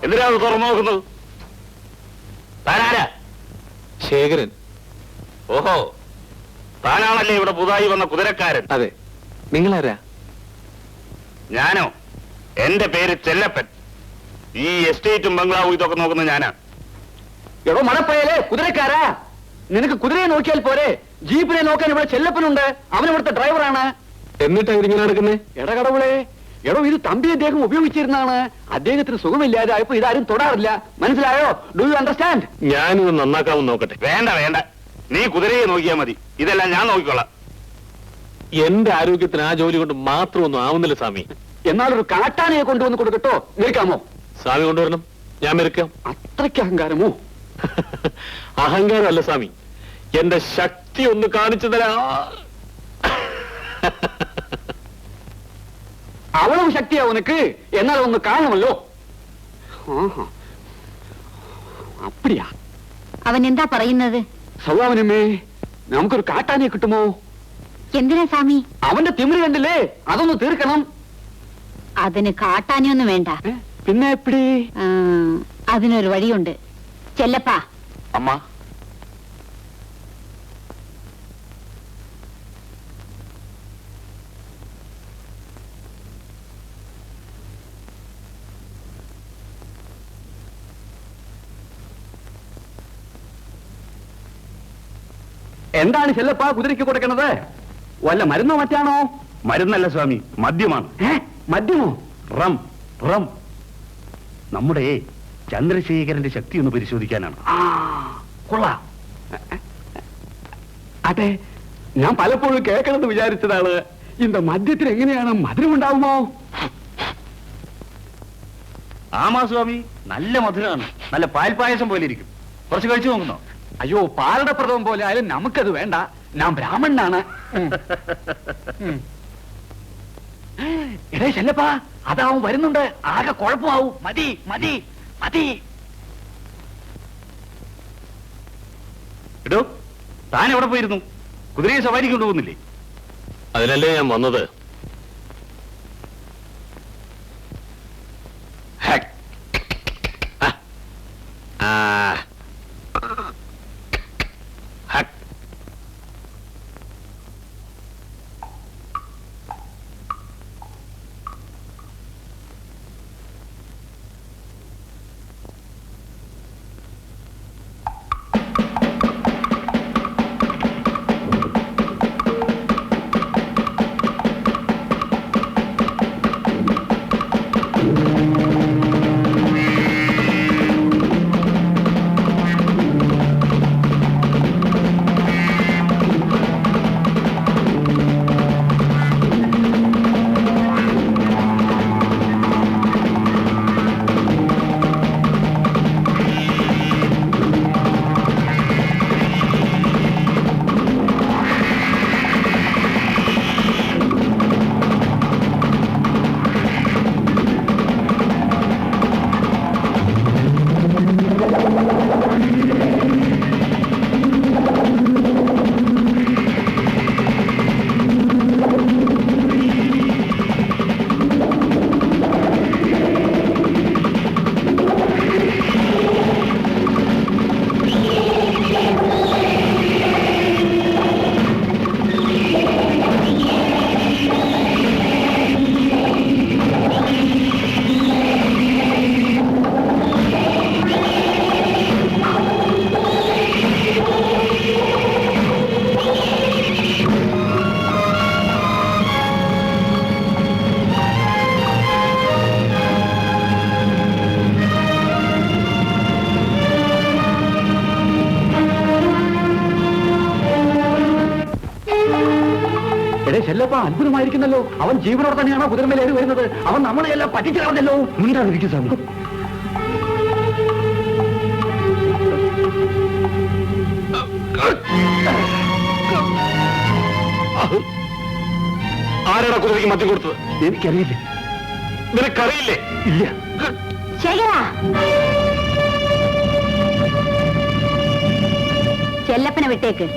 എന്തിനാ തുറന്നു നോക്കുന്നത്? താനാരാ? ശേഖരൻ. ഓഹോ, താനാണല്ലേ ഇവിടെ പുതുതായി വന്ന കുതിരക്കാരൻ? അതെ. നിങ്ങളാരാ? ഞാനോ? എന്റെ പേര് ചെല്ലപ്പൻ. ഈ എസ്റ്റേറ്റും ബംഗ്ലാവും ഇതൊക്കെ നോക്കുന്ന ഞാനാ. എടോ മടപ്പയലേ, കുതിരക്കാരാ? നിനക്ക് കുതിരയെ നോക്കിയാൽ പോരെ, ജീപ്പിനെ നോക്കാൻ ഇവിടെ ചെല്ലപ്പനുണ്ട്. അവൻ ഇവിടുത്തെ ഡ്രൈവറാണ്. എന്നിട്ടാ ഇതിങ്ങനെ നടക്കുന്നേ? എടകടവുളെ, എടോ ഇത് തമ്പി അദ്ദേഹം ഉപയോഗിച്ചിരുന്നാണ്. അദ്ദേഹത്തിന് സുഖമില്ലാതെ ആയപ്പോ ഇതാരും തൊടാറില്ല. മനസ്സിലായോ? Do you understand? ഞാനിത് നന്നാക്കാമെന്ന് നോക്കട്ടെ. വേണ്ട വേണ്ട, നീ കുതിരയെ നോക്കിയാ മതി. ഇതെല്ലാം ഞാൻ നോക്കിക്കോളാം. എന്റെ ആരോഗ്യത്തിന് ആ ജോലി കൊണ്ട് മാത്രമൊന്നും ആവുന്നില്ല സ്വാമി. എന്നാലൊരു കാട്ടാനയെ കൊണ്ടുവന്ന് കൊടുക്കട്ടോ? നിൽക്കാമോ? സ്വാമി കൊണ്ടുവരണം, ഞാൻ മെരുക്കാം. അത്രയ്ക്ക് അഹങ്കാരമോ? അഹങ്കാരമല്ല സ്വാമി, എന്റെ ശക്തി ഒന്ന് കാണിച്ചു തരാ. അവളും ശക്തിയാ ഉനക്ക്, എന്നാൽ ഒന്ന് കാണുമല്ലോ. അപ്പടിയാ? അവൻ എന്താ പറയുന്നത്? സൗവാമനമ്മേ, നമുക്കൊരു കാട്ടാനയെ കിട്ടുമോ? എന്തിനാ സ്വാമി? അവന്റെ തിമിര് കണ്ടില്ലേ, അതൊന്ന് തീർക്കണം. അതിന് കാട്ടാനൊന്നും വേണ്ട. പിന്നെ എപ്പടി? അതിനൊരു വഴിയുണ്ട്. ചെല്ലപ്പാ. അമ്മ, എന്താണ് ചെല്ലപ്പാ കുതിരയ്ക്ക് കൊടുക്കുന്നത്? വല്ല മരുന്നോ മറ്റാണോ? മരുന്നല്ല സ്വാമി, മദ്യമാണ്. മദ്യമോ? Rum rum. നമ്മുടെ ചന്ദ്രശേഖരന്റെ ശക്തി ഒന്ന് പരിശോധിക്കാനാണ്. കൊള്ളാം. അതെ, ഞാൻ പലപ്പോഴും കേൾക്കണമെന്ന് വിചാരിച്ചതാണ്. இந்த മദ്യത്തിന് എങ്ങനെയാണ് മധുരമുണ്ടാവുമോ? ആമാ സ്വാമി, നല്ല മധുരമാണ്. നല്ല പാൽപായസം പോലെ ഇരിക്കും. കുറച്ച് കഴിച്ചു നോക്കുന്നോ? അയ്യോ, പാലട പ്രഥമം പോലെ ആയാലും നമുക്കത് വേണ്ട. ഞാൻ ബ്രാഹ്മണനാണ്. എടേ ചെല്ലപ്പാ, അതാവും വരുന്നുണ്ട്. ആകെ കുഴപ്പമാവും. മതി മതി മതി. എടോ, താൻ എവിടെ പോയിരുന്നു? കുതിരയെ സവാരി കൊണ്ടുപോകുന്നില്ലേ? അതിനല്ലേ ഞാൻ വന്നത്. ചെല്ലപ്പ അത്ഭുതമായിരിക്കുന്നല്ലോ. അവൻ ജീവനോടെ തന്നെയാണോ കുതിരമേലേറി വരുന്നത്? അവൻ നമ്മളെല്ലാം പറ്റിച്ചല്ലോ. മിണ്ടാതിരിക്കും സ്വാമി. ആരാണ് കുതിരയ്ക്ക് മദ്യം കൊടുത്തത്? എനിക്കറിയില്ല. നിനക്കറിയില്ലേ? ഇല്ല. ചെല്ലപ്പനെ വിട്ടേക്ക്.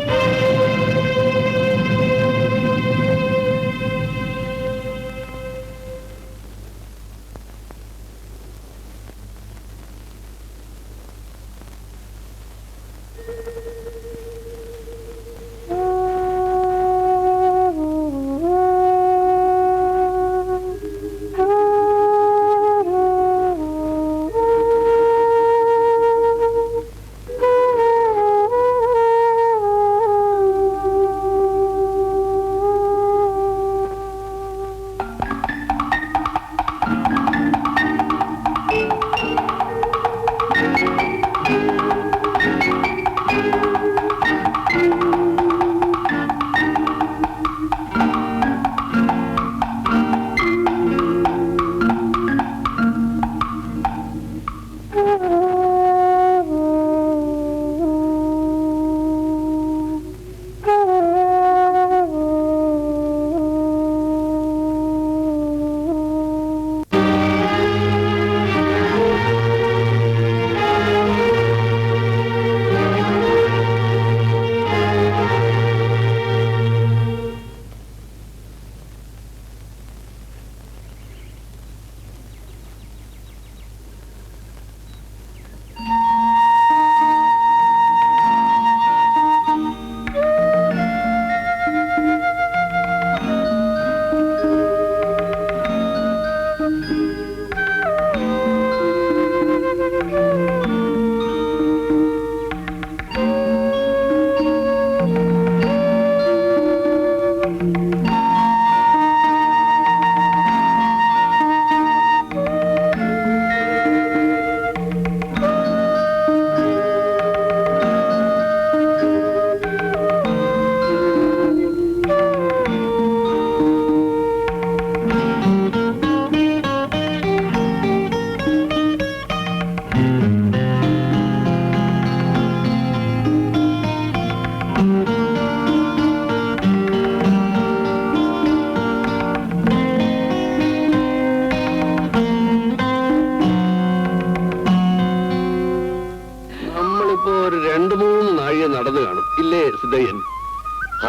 നടന്നു കാണും ഇല്ലേ സിദ്ധയ്യൻ?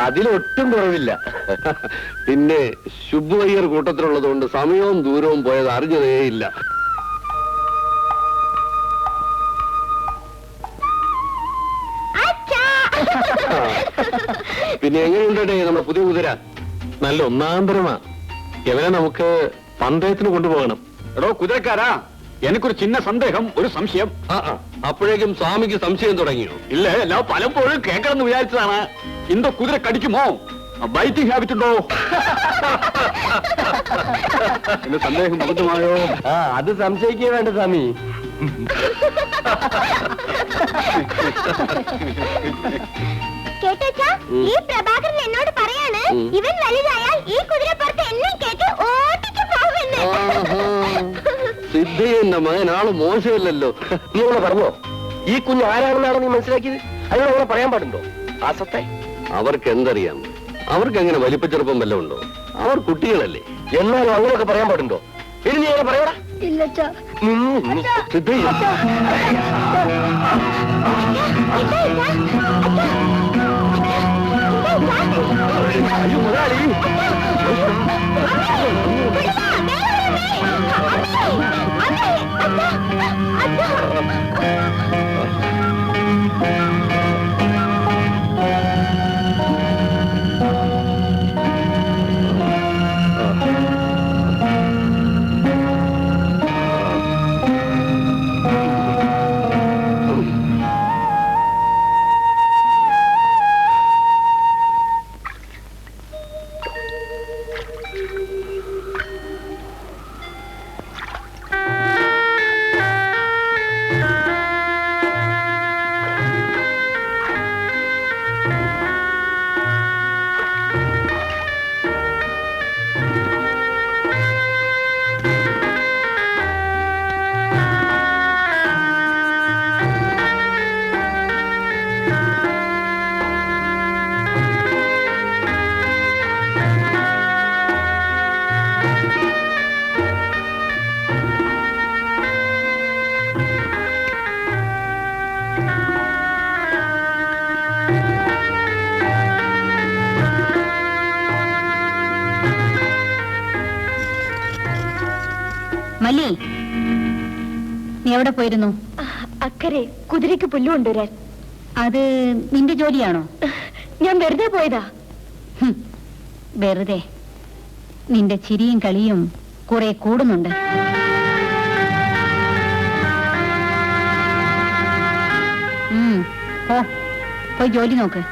അതിലൊട്ടും കുറവില്ല. പിന്നെ ശുഭയ്യർ കൂട്ടത്തിലുള്ളത് കൊണ്ട് സമയവും ദൂരവും പോയത് അറിഞ്ഞതേയില്ല. പിന്നെ എങ്ങനെയുണ്ടേ നമ്മുടെ പുതിയ കുതിര? നല്ല ഒന്നാന്തരമാ. ഇവനെ നമുക്ക് പന്തയത്തിന് കൊണ്ടുപോകണം. എടോ കുതിരക്കാരാ, എനിക്കൊരു ചിന്ന സന്ദേഹം, ഒരു സംശയം. അപ്പോഴേക്കും സ്വാമിക്ക് സംശയം തുടങ്ങിയോ? ഇല്ല, ഞാൻ പലപ്പോഴും കേൾക്കണമെന്ന് വിചാരിച്ചതാണ്. ഇന്തോ കുതിര കടിക്കുമോ? ബൈറ്റിംഗ് ഹാബിറ്റ് ഉണ്ടോ? എന്റെ സന്ദേഹം അബദ്ധമായോ? അത് സംശയിക്കേ വേണ്ട സ്വാമി. കേട്ടോച്ചാ, ഈ പ്രഭാകരൻ എന്നോട് പറയാണ് ഇവൻ വലുതായാൽ ഈ കുതിരപ്പുറത്ത് എന്നെ കേട്ട് ഓടിച്ചു പോകുമെന്ന്. സിദ്ധയ്യന്റെ മകൻ ആള് മോശമില്ലല്ലോ. നീ അങ്ങനെ പറഞ്ഞോ? ഈ കുഞ്ഞ് ആരാണെന്നാണ് നീ മനസ്സിലാക്കിയത്? അതിനോട് അങ്ങനെ പറയാൻ പാടുണ്ടോ? ആസത്തെ അവർക്ക് എന്തറിയാം? അവർക്ക് എങ്ങനെ വലിപ്പച്ചെറുപ്പം വല്ലതും ഉണ്ടോ? അവർ കുട്ടികളല്ലേ. എന്നാലും അങ്ങനെയൊക്കെ പറയാൻ പാടുണ്ടോ? ഇനി നീ അങ്ങനെ പറയടാ. ഇല്ലച്ചാ. സിദ്ധയ്യ അയ്യോ മുതലാളി, മല്ലി, നീ എവിടെ പോയിരുന്നു? അക്കരെ കുതിരയ്ക്ക് പുല്ല് കൊണ്ടുവരാൻ. അത് നിന്റെ ജോലിയാണോ? ഞാൻ വെറുതെ പോയതാ. ഹും, വെറുതെ. നിന്റെ ചിരിയും കളിയും കുറെ കൂടുന്നുണ്ട്. പോയി ജോലി നോക്ക്.